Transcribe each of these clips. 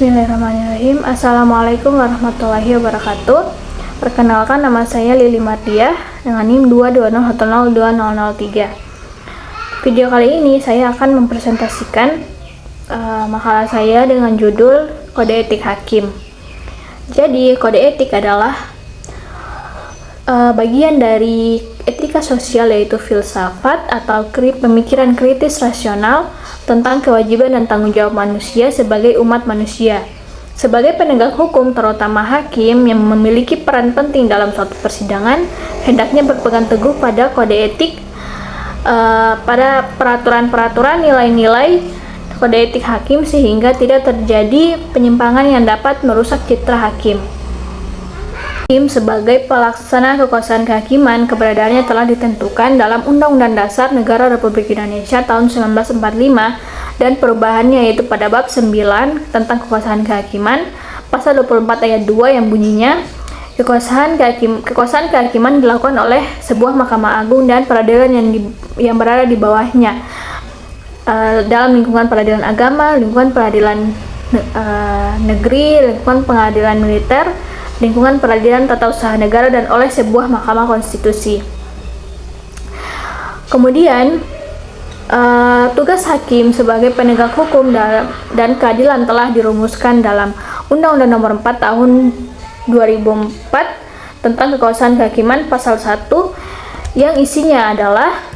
Bismillahirrahmanirrahim. Assalamualaikum warahmatullahi wabarakatuh. Perkenalkan, nama saya Lili Mardiah dengan NIM 220102003. Video kali ini saya akan mempresentasikan makalah saya dengan judul Kode Etik Hakim. Jadi, kode etik adalah bagian dari etika sosial, yaitu filsafat atau pemikiran kritis rasional tentang kewajiban dan tanggung jawab manusia sebagai umat manusia. Sebagai penegak hukum, terutama hakim yang memiliki peran penting dalam suatu persidangan, hendaknya berpegang teguh pada kode etik, pada peraturan-peraturan nilai-nilai kode etik hakim sehingga tidak terjadi penyimpangan yang dapat merusak citra hakim. Hakim sebagai pelaksana kekuasaan kehakiman, keberadaannya telah ditentukan dalam Undang-Undang Dasar Negara Republik Indonesia tahun 1945 dan perubahannya, yaitu pada bab 9 tentang kekuasaan kehakiman, pasal 24 ayat 2 yang bunyinya, kekuasaan kehakiman dilakukan oleh sebuah Mahkamah Agung dan peradilan yang berada di bawahnya, dalam lingkungan peradilan agama, lingkungan peradilan negeri, lingkungan pengadilan militer, lingkungan peradilan tata usaha negara, dan oleh sebuah mahkamah konstitusi. Kemudian tugas hakim sebagai penegak hukum dan keadilan telah dirumuskan dalam Undang-Undang Nomor 4 Tahun 2004 tentang kekuasaan kehakiman, pasal 1, yang isinya adalah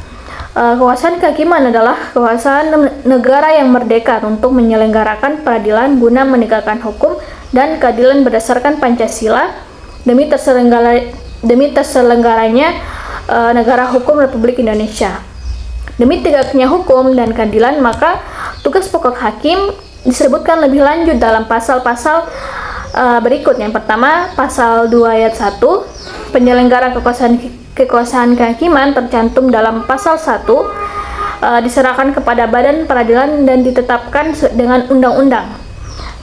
kekuasaan kehakiman adalah kekuasaan negara yang merdeka untuk menyelenggarakan peradilan guna menegakkan hukum dan keadilan berdasarkan Pancasila demi terselenggaranya negara hukum Republik Indonesia. Demi tegaknya hukum dan keadilan, maka tugas pokok hakim disebutkan lebih lanjut dalam pasal-pasal berikut. Yang pertama, pasal 2 ayat 1, penyelenggara kekuasaan kehakiman tercantum dalam pasal 1, diserahkan kepada badan peradilan dan ditetapkan dengan undang-undang,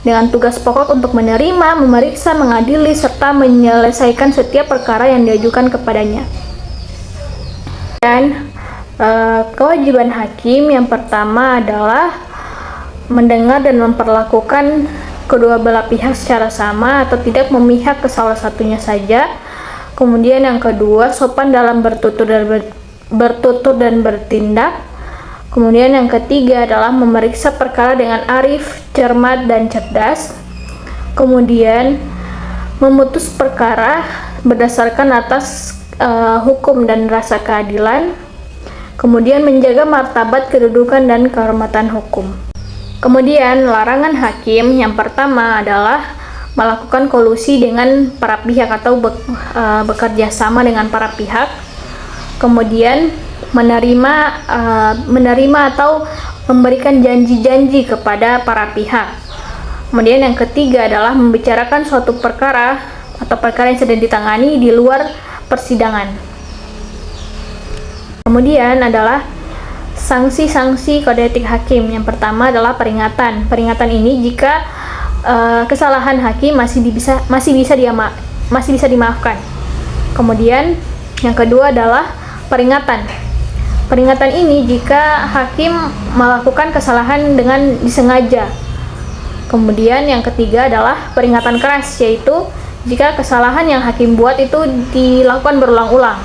dengan tugas pokok untuk menerima, memeriksa, mengadili, serta menyelesaikan setiap perkara yang diajukan kepadanya. Dan kewajiban hakim yang pertama adalah mendengar dan memperlakukan kedua belah pihak secara sama atau tidak memihak ke salah satunya saja. Kemudian yang kedua, sopan dalam bertutur dan bertindak. Kemudian yang ketiga adalah memeriksa perkara dengan arif, cermat, dan cerdas. Kemudian memutus perkara berdasarkan atas hukum dan rasa keadilan. Kemudian menjaga martabat, kedudukan, dan kehormatan hukum. Kemudian larangan hakim yang pertama adalah melakukan kolusi dengan para pihak atau bekerja sama dengan para pihak. Kemudian menerima atau memberikan janji-janji kepada para pihak. Kemudian yang ketiga adalah membicarakan suatu perkara atau perkara yang sedang ditangani di luar persidangan. Kemudian adalah sanksi-sanksi kode etik hakim. Yang pertama adalah peringatan. Peringatan ini jika kesalahan hakim masih bisa dimaafkan. Kemudian yang kedua adalah peringatan. Peringatan ini jika hakim melakukan kesalahan dengan disengaja. Kemudian yang ketiga adalah peringatan keras, yaitu jika kesalahan yang hakim buat itu dilakukan berulang-ulang.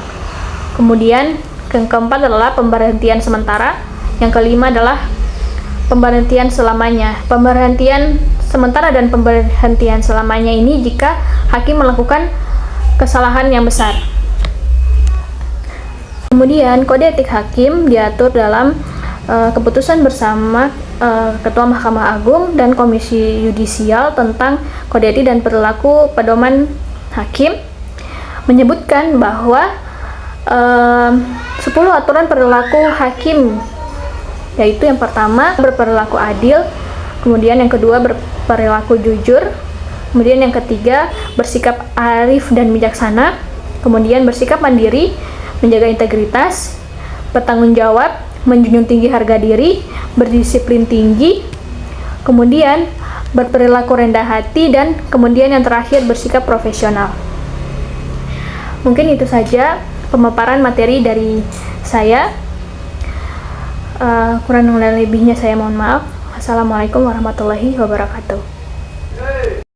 Kemudian yang keempat adalah pemberhentian sementara. Yang kelima adalah pemberhentian selamanya. Pemberhentian sementara dan pemberhentian selamanya ini jika hakim melakukan kesalahan yang besar. Kemudian kode etik hakim diatur dalam keputusan bersama Ketua Mahkamah Agung dan Komisi Yudisial tentang kode etik dan perilaku pedoman hakim, menyebutkan bahwa 10 aturan perilaku hakim, yaitu yang pertama berperilaku adil, kemudian yang kedua berperilaku jujur, kemudian yang ketiga bersikap arif dan bijaksana, kemudian bersikap mandiri, menjaga integritas, bertanggung jawab, menjunjung tinggi harga diri, berdisiplin tinggi, kemudian berperilaku rendah hati, dan kemudian yang terakhir bersikap profesional. Mungkin itu saja pemaparan materi dari saya. Kurang dan lebihnya saya mohon maaf. Assalamualaikum warahmatullahi wabarakatuh.